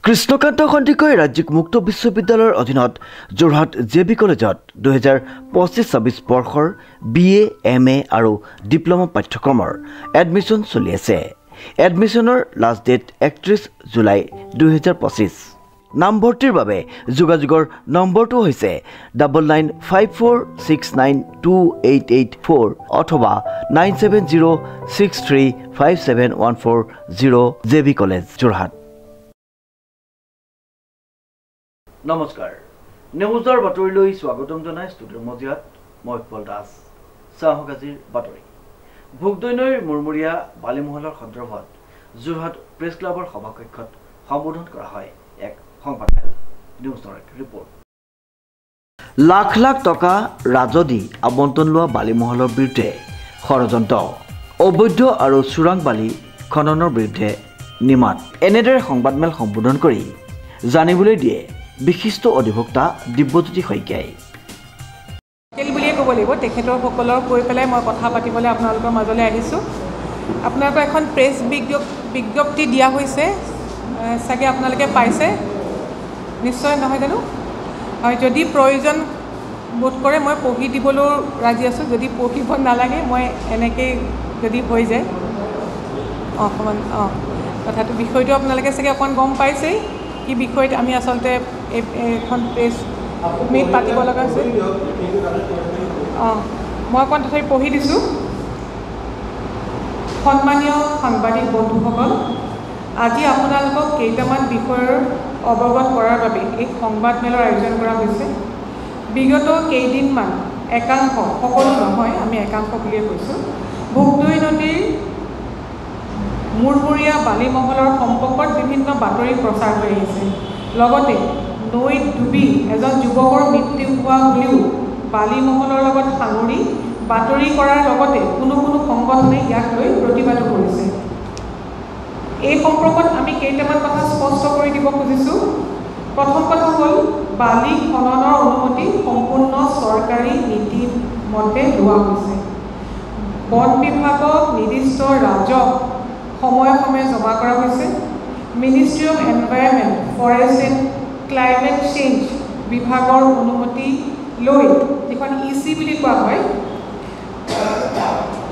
কৃষ্ণকান্ত সন্দিকৈ ৰাজ্যিক মুক্ত বিশ্ববিদ্যালয়ৰ অধীনত যোৰহাট জেবি কলেজত 2025-26 বৰ্ষৰ BA, MA আৰু ডিপ্ল'মা পাঠ্যক্ৰমৰ এডমিশ্যন চলি আছে। এডমিশ্যনৰ লাষ্ট ডেট 31 জুলাই 2025। নামভৰ্তিৰ বাবে যোগাযোগৰ নম্বৰটো হৈছে 9954692884 অথবা 9706357140 জেবি কলেজ যোৰহাট। নমস্কাৰ, নিউজৰ বাতৰিলৈ স্বাগতম জনাই ষ্টুডিঅ'ৰ মজিয়াত মই উৎপল দাস। চাহগাজীৰ বাতৰি। ভোগদৈনৈৰ মুৰমুৰীয়া বালিমহলৰ সন্দৰ্ভত যোৰহাট প্ৰেছ ক্লাবৰ সভাকক্ষত সম্বোধন কৰা হয় এক সংবাদমেল। নিউজৰ ৰিপৰ্ট। লাখ লাখ টকা ৰাজদি আবণ্টন লোৱা বালিমহলৰ বিৰুদ্ধে ষড়যন্ত্ৰ, অবৈধ আৰু চোৰাং বালি খননৰ বিৰুদ্ধে নিমাত। এনেদৰে সংবাদমেল সম্বোধন কৰি জানিবলৈ দিয়ে বিশিষ্ট অধিবক্তা দিব্যজ্যোতি শইকীয়াই। বুলিয়ে ক'ব লাগিব, তেখেতসকলক কৈ পেলাই মই কথা পাতিবলৈ আপোনালোকৰ মাজলৈ আহিছোঁ। আপোনালোকৰ এখন প্ৰেছ বিজ্ঞপ্তি দিয়া হৈছে, চাগে আপোনালোকে পাইছে নিশ্চয়, নহয় জানো? হয়, যদি প্ৰয়োজন বোধ কৰে মই পঢ়ি দিবলৈও ৰাজি আছোঁ। যদি পঢ়িব নালাগে মই এনেকৈ যদি হৈ যায় অকণমান কথাটো বিষয়টো আপোনালোকে চাগে অকণমান গম পাইছেই কি বিষয়ত আমি আচলতে এখন প্ৰেছ মিট পাতিব লগা হৈছে। মই অকণমান তথাপি পঢ়ি দিছোঁ। সন্মানীয় সাংবাদিক বন্ধুসকল, আজি আপোনালোকক কেইটামান বিষয়ৰ অৱগত কৰাৰ বাবে এই সংবাদমেলৰ আয়োজন কৰা হৈছে। বিগত কেইদিনমান একাংশ, সকলো নহয়, আমি একাংশ বুলিয়ে কৈছোঁ, ভোগদৈ নদীৰ মুৰমুৰীয়া বালিমহলৰ সম্পৰ্কত বিভিন্ন বাতৰি প্ৰচাৰ হৈ আহিছে। লগতে নৈত ডুবি এজন যুৱকৰ মৃত্যু হোৱা বুলিও বালিমহলৰ লগত সাঙুৰি বাতৰি কৰাৰ লগতে কোনো সংগঠনে ইয়াক লৈ প্ৰতিবাদো কৰিছে। এই সম্পৰ্কত আমি কেইটামান কথা স্পষ্ট কৰি দিব খুজিছোঁ। প্ৰথম কথা হ'ল, বালি খননৰ অনুমতি সম্পূৰ্ণ চৰকাৰী নীতি মতে লোৱা হৈছে। বন বিভাগক নিৰ্দিষ্ট ৰাজহ সময়ে সময়ে জমা কৰা হৈছে। Ministry of environment, forest and climate change বিভাগৰ অনুমতি লৈ যিখন EC বুলি কোৱা হয়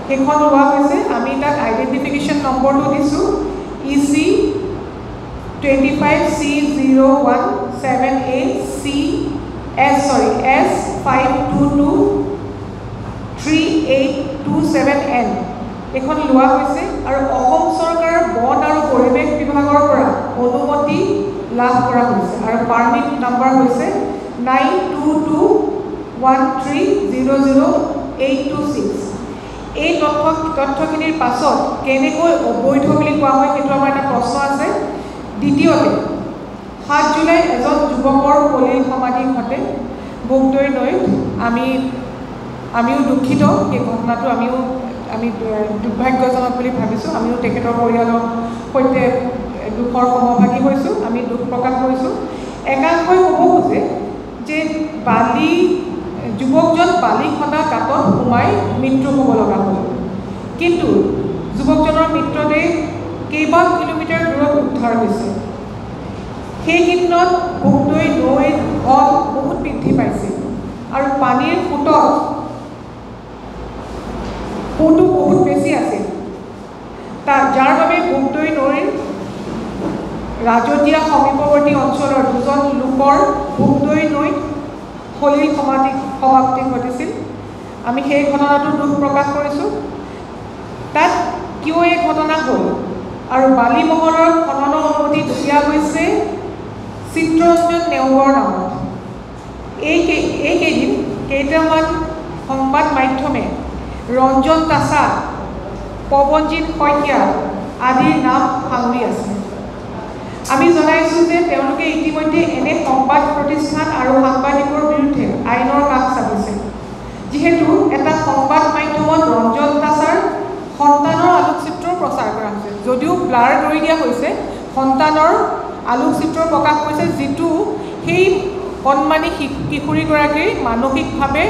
সেইখন লোৱা হৈছে। আমি তাত আইডেণ্টিফিকেশ্যন নম্বৰটো দিছোঁ, EC 25C0178S5223827N এইখন লোৱা হৈছে। আৰু অসম চৰকাৰৰ বন আৰু পৰিৱেশ বিভাগৰ পৰা অনুমতি লাভ কৰা হৈছে আৰু পাৰ্মিট নাম্বাৰ হৈছে 9221300826। এই তথ্যখিনিৰ পাছত কেনেকৈ অবৈধ বুলি কোৱা হয় সেইটো আমাৰ এটা প্ৰশ্ন আছে। দ্বিতীয়তে, 7 জুলাই এজন যুৱকৰ সলিল সমাধি ঘটে ভোগদৈ নৈত। আমিও দুখিত, সেই ঘটনাটো আমি দুৰ্ভাগ্যজনক বুলি ভাবিছোঁ। আমিও তেখেতৰ পৰিয়ালৰ সৈতে দুখৰ সমভাগী হৈছোঁ, আমি দুখ প্ৰকাশ কৰিছোঁ। একাংশই ক'ব খোজে যে যুৱকজন বালি খন্দা গাঁতত সোমাই মৃত্যু হ'ব লগা হ'ল, কিন্তু যুৱকজনৰ মৃতদেহ কেইবা কিলোমিটাৰ দূৰত উদ্ধাৰ হৈছে। সেইদিনত ভোগদৈ নৈৰ ঢল বহুত বৃদ্ধি পাইছিল আৰু পানীৰ সোঁতো বহুত বেছি আছিল, যাৰ বাবে ভোগদৈ নৈৰ ৰাজতীয়া সমীপৱৰ্তী অঞ্চলৰ দুজন লোকৰ ভোগদৈ নৈত সলিল সমাপ্তি ঘটিছিল। আমি সেই ঘটনাটো দুখ প্ৰকাশ কৰিছোঁ। তাত কিয় এই ঘটনা হ'ল আৰু বালিমহলৰ খননৰ অনুমতি দিয়া হৈছে চিত্ৰৰঞ্জন নেওগৰ নামত। এইকেইদিন কেইটামান সংবাদ মাধ্যমে ৰঞ্জন তাছা, পৱনজিৎ শইকীয়া আদিৰ নাম সাঙুৰি আছে। আমি জনাইছোঁ যে তেওঁলোকে ইতিমধ্যে এনে সংবাদ প্ৰতিষ্ঠান আৰু সাংবাদিকৰ বিৰুদ্ধে আইনৰ কাষ চাপিছে। যিহেতু এটা সংবাদ মাধ্যমত ৰঞ্জন তাছাৰ সন্তানৰ আলোকচিত্ৰ প্ৰচাৰ কৰা হৈছে, যদিও ব্লাৰ কৰি দিয়া হৈছে, সন্তানৰ আলোকচিত্ৰ প্ৰকাশ কৰিছে, যিটো সেই কণমানি কিশোৰীগৰাকীৰ মানসিকভাৱে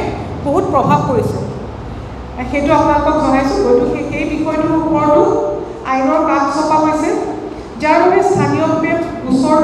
বহুত প্ৰভাৱ পৰিছে। সেইটো আপোনালোকক জনাইছোঁ। গতিকে সেই বিষয়টোৰ ওপৰতো আইনৰ কাষ চপা হৈছে, যাৰ বাবে স্থানীয়ভাৱে গোচৰ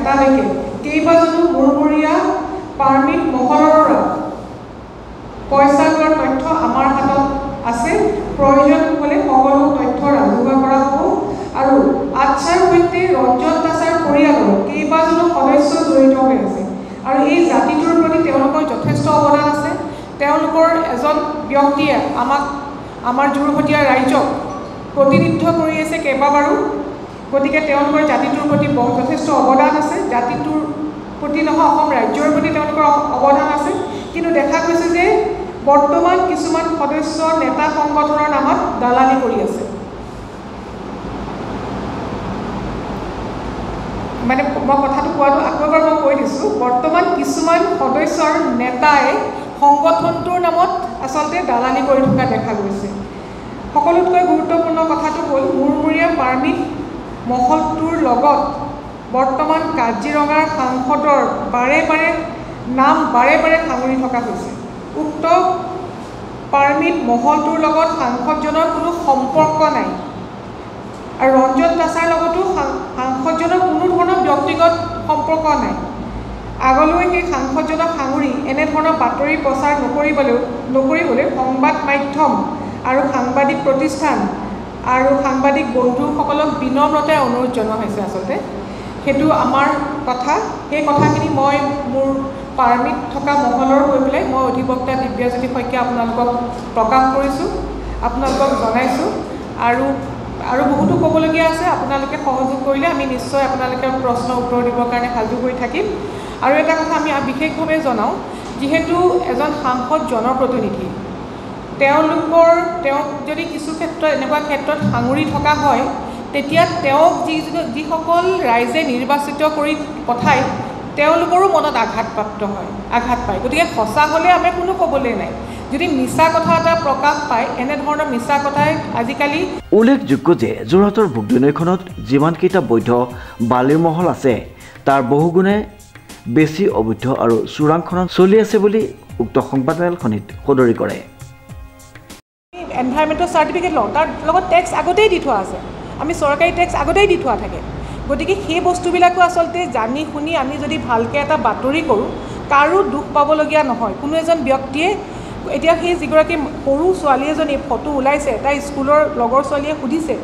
নেতালৈকে কেইবাজনো মূৰমূৰীয়া পাৰ্মিট মহলৰ পৰা পইচা লোৱাৰ তথ্য আমাৰ হাতত আছে। প্ৰয়োজন হ'লে সকলো তথ্য ৰাজহুৱা কৰা হ'ব। আৰু আচ্ছাৰ সৈতে ৰঞ্জন তাছাৰ পৰিয়ালৰ কেইবাজনো সদস্য জড়িত হৈ আছে আৰু এই জাতিটোৰ প্ৰতি তেওঁলোকৰ যথেষ্ট অৱদান আছে। তেওঁলোকৰ এজন ব্যক্তিয়ে আমাৰ যোৰহতীয়া ৰাইজক প্ৰতিনিধিত্ব কৰি আছে কেইবাবাৰো। গতিকে তেওঁলোকৰ জাতিটোৰ প্ৰতি যথেষ্ট অৱদান আছে। জাতিটোৰ প্ৰতি নহয়, অসম ৰাজ্যৰ প্ৰতি তেওঁলোকৰ অৱদান আছে। কিন্তু দেখা গৈছে যে বৰ্তমান কিছুমান সদস্য নেতা সংগঠনৰ নামত দালালি কৰি আছে। মানে মই কথাটো কোৱাটো আকৌ এবাৰ মই কৈ দিছোঁ, বৰ্তমান কিছুমান সদস্য আৰু নেতাই সংগঠনটোৰ নামত আচলতে দালালি কৰি থকা দেখা গৈছে। সকলোতকৈ গুৰুত্বপূৰ্ণ কথাটো হ'ল মূৰমূৰীয়া পাৰ্মিট মহলটোৰ লগত বৰ্তমান কাজিৰঙাৰ সাংসদৰ বাৰে বাৰে সাঙুৰি থকা হৈছে। উক্ত পাৰ্মিট মহলটোৰ লগত সাংসদজনৰ কোনো সম্পৰ্ক নাই আৰু ৰঞ্জন তাছাৰ লগতো সাংসদজনৰ কোনো ধৰণৰ ব্যক্তিগত সম্পৰ্ক নাই। আগলৈ সেই সাংসদজনক সাঙুৰি এনেধৰণৰ বাতৰি প্ৰচাৰ নকৰিবলৈ সংবাদ মাধ্যম আৰু সাংবাদিক প্ৰতিষ্ঠান আৰু সাংবাদিক বন্ধুসকলক বিনম্ৰতাৰে অনুৰোধ জনোৱা হৈছে। আচলতে সেইটো আমাৰ কথা। সেই কথাখিনি মই মোৰ পাৰ্মিট থকা মহলৰ হৈ পেলাই মই অধিবক্তা দিব্যাজ্যোতি শইকীয়া আপোনালোকক প্ৰকাশ কৰিছোঁ, আপোনালোকক জনাইছোঁ। আৰু বহুতো ক'বলগীয়া আছে। আপোনালোকে সহযোগ কৰিলে আমি নিশ্চয় আপোনালোকে প্ৰশ্ন উত্তৰ দিবৰ কাৰণে সাজু হৈ থাকিম। আৰু এটা কথা আমি বিশেষভাৱে জনাওঁ, যিহেতু এজন সাংসদ জনপ্ৰতিনিধি, তেওঁক যদি কিছু ক্ষেত্ৰত এনেকুৱা ক্ষেত্ৰত সাঙুৰি থকা হয়, তেতিয়া তেওঁক যিসকল ৰাইজে নিৰ্বাচিত কৰি পঠায় তেওঁলোকৰো মনত আঘাত পায়। গতিকে সঁচা হ'লে আমি কোনো ক'বলৈ নাই। যদি মিছা কথা এটা প্ৰকাশ পায়, এনেধৰণৰ মিছা কথাই আজিকালি উল্লেখযোগ্য যে যোৰহাটৰ ভোগদৈ নৈখনত যিমানকেইটা বৈধ বালিৰ মহল আছে তাৰ বহুগুণে বেছি অবৈধ আৰু চোৰাং খনন চলি আছে বুলি উক্ত সংবাদমেলখনিত সদৰি কৰে। এনভাইৰমেণ্টেল চাৰ্টিফিকেট লওঁ, তাৰ লগত টেক্স আগতেই দি থোৱা আছে। আমি চৰকাৰী টেক্স আগতেই দি থোৱা থাকে। গতিকে সেই বস্তুবিলাকো আচলতে জানি শুনি আমি যদি ভালকৈ এটা বাতৰি কৰোঁ, কাৰো দুখ পাবলগীয়া নহয়। কোনো এজন ব্যক্তিয়ে এতিয়া সেই যিগৰাকী সৰু ছোৱালী এজনী ফটো ওলাইছে, তাই স্কুলৰ লগৰ ছোৱালীয়ে সুধিছে,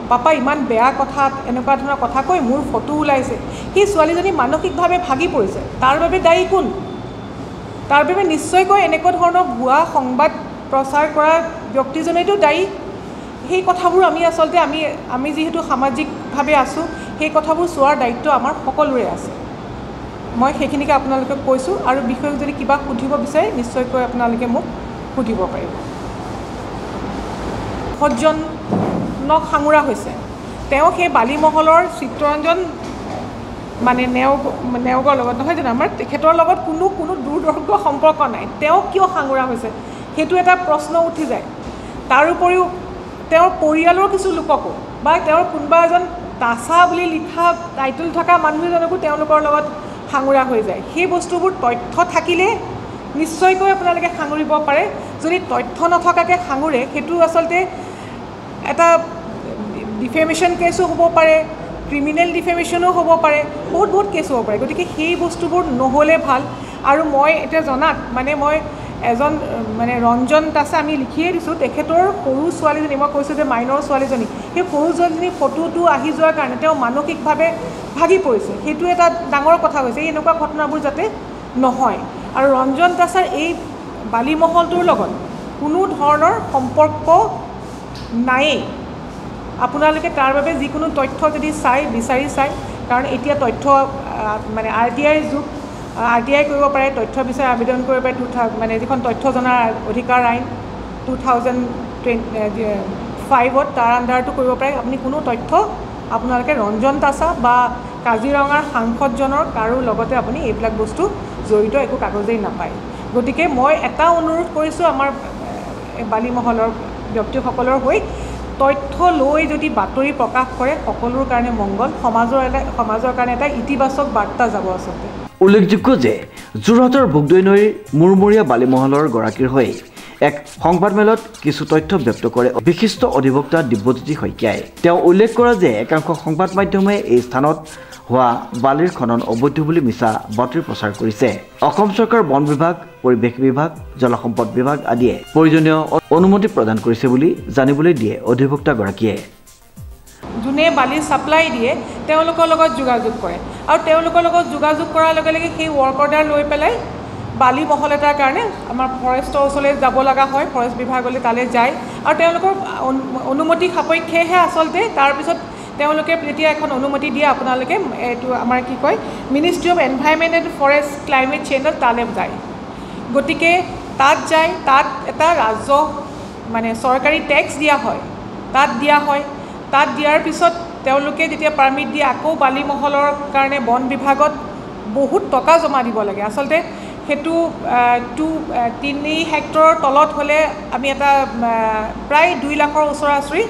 পাপা ইমান বেয়া কথা, এনেকুৱা ধৰণৰ কথা কৈ মোৰ ফটো ওলাইছে। সেই ছোৱালীজনী মানসিকভাৱে ভাগি পৰিছে। তাৰ বাবে দায়ী কোন? তাৰ বাবে নিশ্চয়কৈ এনেকুৱা ধৰণৰ ভুৱা সংবাদ প্ৰচাৰ কৰা ব্যক্তিজনেইতো দায়ী। সেই কথাবোৰ আচলতে আমি যিহেতু সামাজিকভাৱে আছোঁ, সেই কথাবোৰ চোৱাৰ দায়িত্ব আমাৰ সকলোৰে আছে। মই সেইখিনিকে আপোনালোকক কৈছোঁ। আৰু বিষয়ে যদি কিবা সুধিব বিচাৰে নিশ্চয়কৈ আপোনালোকে মোক সুধিব পাৰিব। সজ্জনক সাঙুৰা হৈছে। তেওঁ সেই বালিমহলৰ চিত্তৰঞ্জন মানে নেওগৰ লগত নহয় জানো, আমাৰ তেখেতৰ লগত কোনো দূৰদৰ্শী সম্পৰ্ক নাই। তেওঁ কিয় সাঙুৰা হৈছে সেইটো এটা প্ৰশ্ন উঠি যায়। তাৰোপৰিও তেওঁৰ পৰিয়ালৰ কিছু লোককো বা তেওঁৰ কোনোবা এজন তাছা বুলি লিখা টাইটেল থকা মানুহ এজনকো তেওঁলোকৰ লগত সাঙুৰা হৈ যায়। সেই বস্তুবোৰ তথ্য থাকিলে নিশ্চয়কৈ আপোনালোকে সাঙুৰিব পাৰে। যদি তথ্য নথকাকৈ সাঙুৰে, সেইটো আচলতে এটা ডিফেমেশ্যন কেছো হ'ব পাৰে, ক্ৰিমিনেল ডিফেমেশ্যনো হ'ব পাৰে, বহুত কেছ হ'ব পাৰে। গতিকে সেই বস্তুবোৰ নহ'লে ভাল। আৰু মই এতিয়া জনাত মই এজন ৰঞ্জন তাছা আমি লিখিয়ে দিছোঁ, তেখেতৰ সৰু ছোৱালীজনী, মই কৈছোঁ যে মাইনৰ ছোৱালীজনী, সেই সৰু ছোৱালীজনী ফটোটো আহি যোৱাৰ কাৰণে তেওঁ মানসিকভাৱে ভাগি পৰিছে। সেইটো এটা ডাঙৰ কথা হৈছে। এই এনেকুৱা ঘটনাবোৰ যাতে নহয়। আৰু ৰঞ্জন তাছাৰ এই বালিমহলটোৰ লগত কোনো ধৰণৰ সম্পৰ্ক নায়েই। আপোনালোকে তাৰ বাবে যিকোনো তথ্য যদি বিচাৰি চায়, কাৰণ এতিয়া তথ্য RTI যুগ, RTI কৰিব পাৰে, তথ্য বিচাৰি আবেদন কৰিব পাৰে। যিখন তথ্য জনাৰ অধিকাৰ আইন 2005ত তাৰ আণ্ডাৰটো কৰিব পাৰে। আপুনি কোনো তথ্য আপোনালোকে ৰঞ্জন তাছা বা কাজিৰঙাৰ সাংসদজনৰ কাৰো লগতে আপুনি এইবিলাক বস্তু জড়িত একো কাগজেই নাপায়। গতিকে মই এটা অনুৰোধ কৰিছোঁ আমাৰ বালিমহলৰ ব্যক্তিসকলৰ হৈ, তথ্য লৈ যদি বাতৰি প্ৰকাশ কৰে সকলোৰ কাৰণে মংগল, সমাজৰ কাৰণে এটা ইতিবাচক বাৰ্তা যাব। আচলতে উল্লেখযোগ্য যে যোৰহাটৰ ভোগদৈ নৈৰ মূৰমূৰীয়া বালিমহলৰ গৰাকীৰ হৈ এক সংবাদমেলত কিছু তথ্য ব্যক্ত কৰে বিশিষ্ট অধিবক্তা দিব্যজ্যোতি শইকীয়াই। তেওঁ উল্লেখ কৰে যে একাংশ সংবাদ মাধ্যমে এই স্থানত হোৱা বালিৰ খনন অবৈধ বুলি মিছা বাতৰি প্ৰচাৰ কৰিছে। অসম চৰকাৰ বন বিভাগ, পৰিৱেশ বিভাগ, জলসম্পদ বিভাগ আদিয়ে প্ৰয়োজনীয় অনুমতি প্ৰদান কৰিছে বুলি জানিবলৈ দিয়ে অধিবক্তাগৰাকীয়ে। যোনে বালি ছাপ্লাই দিয়ে তেওঁলোকৰ লগত যোগাযোগ কৰে আৰু তেওঁলোকৰ লগত যোগাযোগ কৰাৰ লগে লগে সেই ৱৰ্ক অৰ্ডাৰ লৈ পেলাই বালি মহল এটাৰ কাৰণে আমাৰ ফৰেষ্টৰ ওচৰলৈ যাব লগা হয়, ফৰেষ্ট বিভাগলৈ তালৈ যায় আৰু তেওঁলোকৰ অনুমতি সাপেক্ষেহে আচলতে তাৰপিছত তেওঁলোকে যেতিয়া এখন অনুমতি দিয়ে আপোনালোকে এইটো আমাৰ কি কয় ministry of environment and forest climate চেঞ্জত তালৈ যায়। গতিকে তাত যায়, তাত এটা ৰাজহ মানে চৰকাৰী টেক্স দিয়া হয়, তাত দিয়া হয়। তাত দিয়াৰ পিছত তেওঁলোকে যেতিয়া পাৰ্মিট দিয়ে আকৌ বালি মহলৰ কাৰণে বন বিভাগত বহুত টকা জমা দিব লাগে। আচলতে সেইটো 3 হেক্টৰৰ তলত হ'লে আমি এটা প্ৰায় 2 লাখৰ ওচৰা-ওচৰি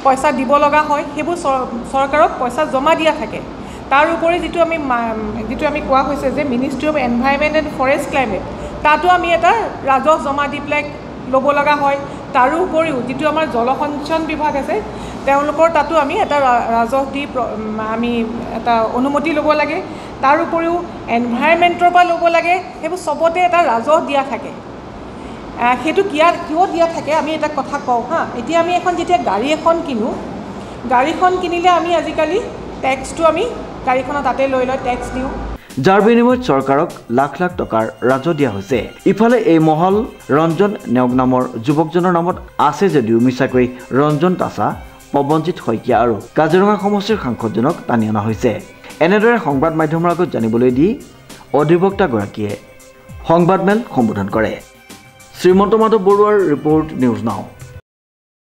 পইচা দিব লগা হয়। সেইবোৰ চৰকাৰক পইচা জমা দিয়া থাকে। তাৰ উপৰি যিটো আমি কোৱা হৈছে যে ministry of environment and forest climate, তাতো আমি এটা ৰাজহ জমা দি পেলাই ল'ব লগা হয়। তাৰো উপৰিও যিটো আমাৰ জলসঞ্চয় বিভাগ আছে তেওঁলোকৰ তাতো আমি এটা ৰাজহ দি আমি এটা অনুমতি ল'ব লাগে। তাৰ উপৰিও এনভাইৰনমেণ্টৰ পৰা ল'ব লাগে। সেইবোৰ চবতে এটা ৰাজহ দিয়া থাকে। সেইটো কিয় দিয়া থাকে আমি এটা কথা কওঁ হা। এতিয়া আমি যেতিয়া গাড়ী এখন কিনো, গাড়ীখন কিনিলে আমি আজিকালি টেক্সটো আমি গাড়ীখনৰ তাতে লৈ টেক্স দিওঁ, যাৰ বিনিময়ত চৰকাৰক লাখ লাখ টকাৰ ৰাজহ দিয়া হৈছে। ইফালে এই মহল ৰঞ্জন নেওগ নামৰ যুৱকজনৰ নামত আছে যদিও মিছাকৈ ৰঞ্জন তাছা, পৱনজিৎ শইকীয়া আৰু কাজিৰঙা সমষ্টিৰ সাংসদজনক টানি অনা হৈছে। এনেদৰে সংবাদ মাধ্যমৰ আগত জানিবলৈ দি অধিবক্তাগৰাকীয়ে সংবাদমেল সম্বোধন কৰে। শ্ৰীমন্ত মাধৱ বৰুৱাৰ ৰিপৰ্ট, নিউজ নাও।